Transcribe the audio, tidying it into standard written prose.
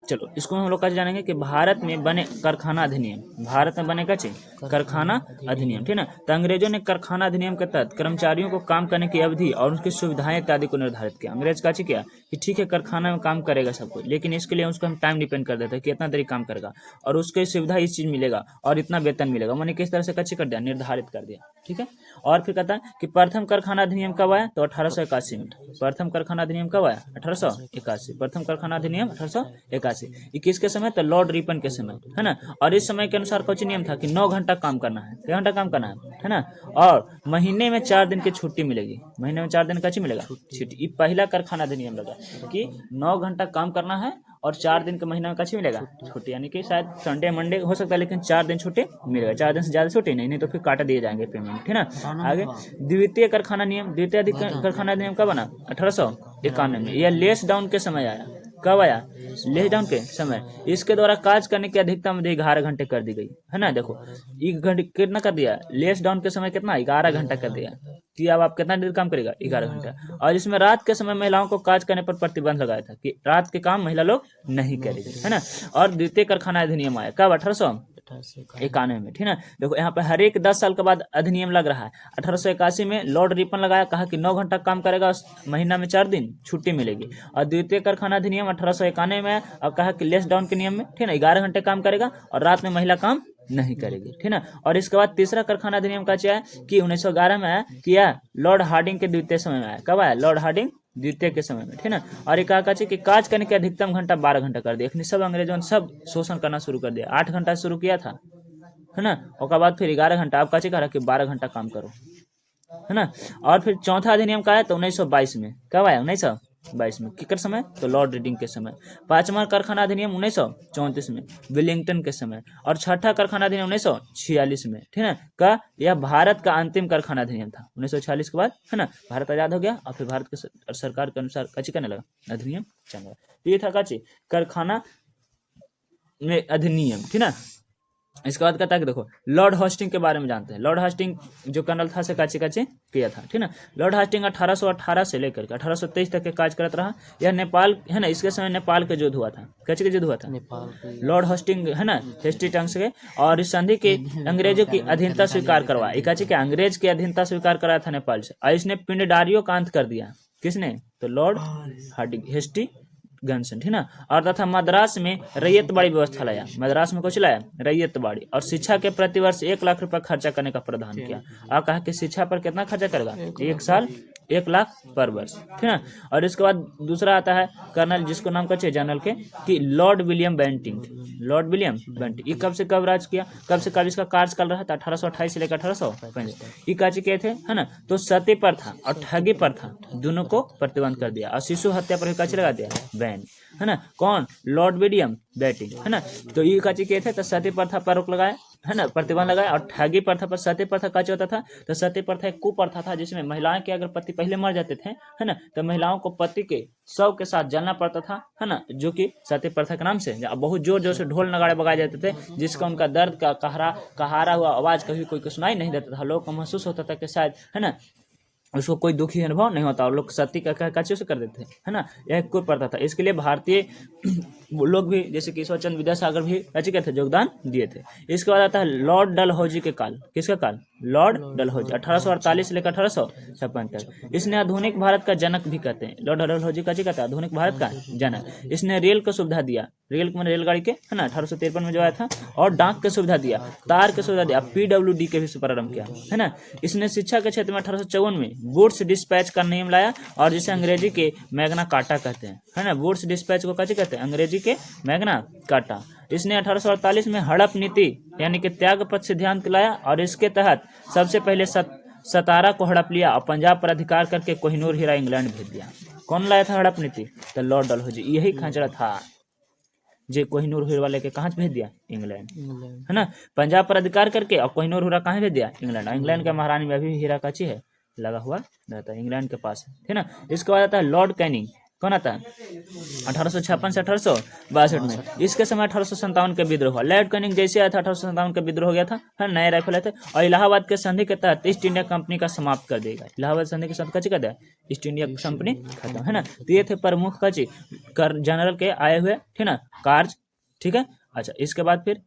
चलो इसको हम लोग कैसे जानेंगे कि भारत में बने कारखाना अधिनियम, भारत में बने कैसे कारखाना अधिनियम, ठीक ना। तो अंग्रेजों ने कारखाना अधिनियम के तहत कर्मचारियों को काम करने की अवधि और उनकी सुविधाएं इत्यादि को निर्धारित किया। अंग्रेज का क्या कि ठीक है कारखाना में काम करेगा सब कुछ, लेकिन इसके लिए उसका हम टाइम डिपेंड कर देते हैं कि इतना देरी काम करेगा और उसके सुविधा इस चीज मिलेगा और इतना वेतन मिलेगा, मैंने किस तरह से कैसे कर दिया, निर्धारित कर दिया, ठीक है। और फिर कहता है कि प्रथम कारखाना अधिनियम कब आया, तो 1881 में। प्रथम कारखाना अधिनियम कब आया, 1881। प्रथम कारखाना अधिनियम 1881। ये किसके समय, तो लॉर्ड रिपन के समय, है ना। और इस समय के अनुसार कुछ नियम था कि 9 घंटा काम करना है, 6 घंटा काम करना है ना। और महीने में 4 दिन की छुट्टी मिलेगी, महीने में 4 दिन का मिलेगा छुट्टी। ये पहला कारखाना अधिनियम लगा कि 9 घंटा काम करना है और 4 दिन के महीने में कच्ची मिलेगा छुट्टी, यानी कि शायद संडे मंडे हो सकता है, लेकिन 4 दिन छुट्टी मिलेगा। 4 दिन से ज्यादा छुट्टी नहीं तो फिर काटा दिए जाएंगे पेमेंट, ठीक ना। आगे द्वितीय कारखाना नियम, द्वितीय कारखाना नियम कब बना, 1891 में। यह लेस डाउन के समय आया, कब आया, लेस डाउन के समय। इसके द्वारा कार्य करने की अधिकतम अवधि 11 घंटे कर दी गई, है ना। देखो 1 घंटे कितना कर दिया, लेस डाउन के समय कितना, 11 घंटा कर दिया कि अब आप कितना देर काम करेगा, 11 घंटा। और इसमें रात के समय महिलाओं को कार्य करने पर प्रतिबंध लगाया था कि रात के काम महिला लोग नहीं करेगी, है ना। और द्वितीय कारखाना अधिनियम आया कब, 1891 में, ठीक ना। देखो यहाँ पे हर एक 10 साल के बाद अधिनियम लग रहा है। 1881 में लॉर्ड रिपन लगाया, कहा कि 9 घंटा काम करेगा, महीना में 4 दिन छुट्टी मिलेगी। और द्वितीय कारखाना अधिनियम 1891 में और कहा कि लेस डाउन के नियम में, ठीक ना, 11 घंटे काम करेगा और रात में महिला काम नहीं करेगी, ठीक ना। और इसके बाद तीसरा कारखाना अधिनियम का क्या है कि 1911 में आया, किया लॉर्ड हार्डिंग के द्वितीय समय में आया, कब आया, लॉर्ड हार्डिंग द्वितीय के समय में, ठीक ना। और एक कहा कि कार्य करने के अधिकतम घंटा 12 घंटा कर दिया। सब अंग्रेजों ने सब शोषण करना शुरू कर दिया। 8 घंटा शुरू किया था, है ना, उसके बाद फिर 11 घंटा, आप कैसे कहा कि 12 घंटा काम करो, है ना। और फिर चौथा अधिनियम का है तो 1922 में, कब आया, 1922 में, किकर समय, तो लॉर्ड रीडिंग के समय। पांचवा कारखाना अधिनियम 1934 में, विलिंगटन के समय। और छठा कारखाना अधिनियम 1946 में, ठीक है का। यह भारत का अंतिम कारखाना अधिनियम था। 1946 के बाद, है ना, भारत आजाद हो गया और फिर भारत के सरकार के अनुसार कच्ची करने लगा अधिनियम चल रहा। ये था कच्ची कारखाना में अधिनियम, ठीक है। इसके बाद कहता है कि देखो लॉर्ड हॉस्टिंग के बारे में जानते हैं। लॉर्ड हॉस्टिंग जो कर्नल था से काचे काचे किया था, ठीक ना। लॉर्ड हॉस्टिंग 1818 से लेकर 1823 तक के कार्य करता रहा। यह नेपाल, है ना, इसके समय नेपाल के युद्ध हुआ था, कैसे के युद्ध हुआ था, लॉर्ड हॉस्टिंग, है ना, हेस्टी टंग से। और इस संधि की अंग्रेजों की अधीनता स्वीकार करवा, एक के अंग्रेज की अधीनता स्वीकार कराया था नेपाल से। और इसने पिंडदारियों का अंत कर दिया, किसने, तो लॉर्ड हार्डिंग हेस्टी गनसन, ठीक ना। और तथा मद्रास में रैयतबाड़ी व्यवस्था लाया, मद्रास में कुछ लाया, रैयतबाड़ी। और शिक्षा के प्रति वर्ष 1 लाख रुपया खर्चा करने का प्रावधान किया। और कहा कि शिक्षा पर कितना खर्चा करेगा, 1 साल 1 लाख पर वर्ष, ठीक ना। और इसके बाद दूसरा आता है कर्नल, जिसको नाम का जनरल के कि lord William Bentinck, lord William Bentinck. ये कब से कब राज किया, कब से कब इसका कार्यकाल रहा था, 1828 से लेकर 1835। ये काची किए थे, है ना, तो सती प्रथा और ठगी प्रथा दोनों को प्रतिबंध कर दिया। और शिशु हत्या पर काची लगा दिया, बैन, है ना। कौन, लॉर्ड विलियम बेंटिंग, है ना। तो ये काची किए थे, तो सती प्रथा पर रोक लगाया, है ना, प्रतिबंध लगाया। और ठगी प्रथा पर, सती प्रथा का होता था, तो सती प्रथा एक कुप्रथा था जिसमें महिलाएं के अगर पति पहले मर जाते थे, है ना, तो महिलाओं को पति के शव के साथ जलना पड़ता था, है ना, जो कि सती प्रथा के नाम से बहुत जोर जोर से ढोल नगाड़े बजाए जाते थे, जिसका उनका दर्द का कहारा हुआ आवाज कभी कोई को सुनाई नहीं देता था। लोगों को महसूस होता था कि शायद, है ना, उसको कोई दुखी अनुभव नहीं होता और लोग सती का काचे से कर देते हैं, है ना। यह कोई प्रथा था। इसके लिए भारतीय लोग भी, जैसे कि ईश्वर चंद्र विद्यासागर भी काचे के थे, योगदान दिए थे। इसके बाद आता है लॉर्ड डलहौजी के काल, किसका काल, लॉर्ड डलहौजी 1848 से लेकर 1856 तक। इसने आधुनिक भारत का जनक भी कहते हैं, लॉर्ड डलहौजी का कहता है आधुनिक भारत का जनक। इसने रेल को सुविधा दिया, रेल को रेलगाड़ी के, है ना, 1853 में जो आया था। और डाक की सुविधा दिया, तार की सुविधा दिया, PWD के भी प्रारंभ किया, है ना। इसने शिक्षा के क्षेत्र में 1854 में गुड्स डिस्पैच का नियम लाया, और जिसे अंग्रेजी के मैग्ना कार्टा कहते हैं, है ना। गुड्स डिस्पैच को कैसे कहते हैं, अंग्रेजी के मैग्ना कार्टा। इसने 1848 में हड़प नीति यानी कि त्याग पथ सिद्धांत लाया, और इसके तहत सबसे पहले सतारा को हड़प लिया और पंजाब पर अधिकार करके कोहिनूर हीरा इंग्लैंड भेज दिया। कौन लाया था हड़प नीति, तो लॉर्ड डलहौजी। यही खंचड़ा था जे कोहिनूर हीरा लेके कहाँ भेज दिया, इंग्लैंड, है ना। पंजाब पर अधिकार करके और कोहिनूर हीरा कहाँ भेज दिया, इंग्लैंड। इंग्लैंड के महारानी में अभी हीरा काची है, लगा हुआ रहता है, इंग्लैंड के पास है, ठीक ना। इसके बाद आता है लॉर्ड कैनिंग, कौन आता है 1856 से 1862 में। इसके समय 1857 का विद्रोह हुआ। लॉर्ड कैनिंग जैसे आया था 1857 का विद्रोह हो गया था, है नए राइफल आए थे, और इलाहाबाद के संधि के तहत ईस्ट इंडिया कंपनी का समाप्त कर देगा। इलाहाबाद संधि के साथ कची कर दिया, ईस्ट इंडिया कंपनी खत्म, है ना। तो ये थे प्रमुख कची कर जनरल के आए हुए, ठीक ना, कार्य, ठीक है। अच्छा, इसके बाद फिर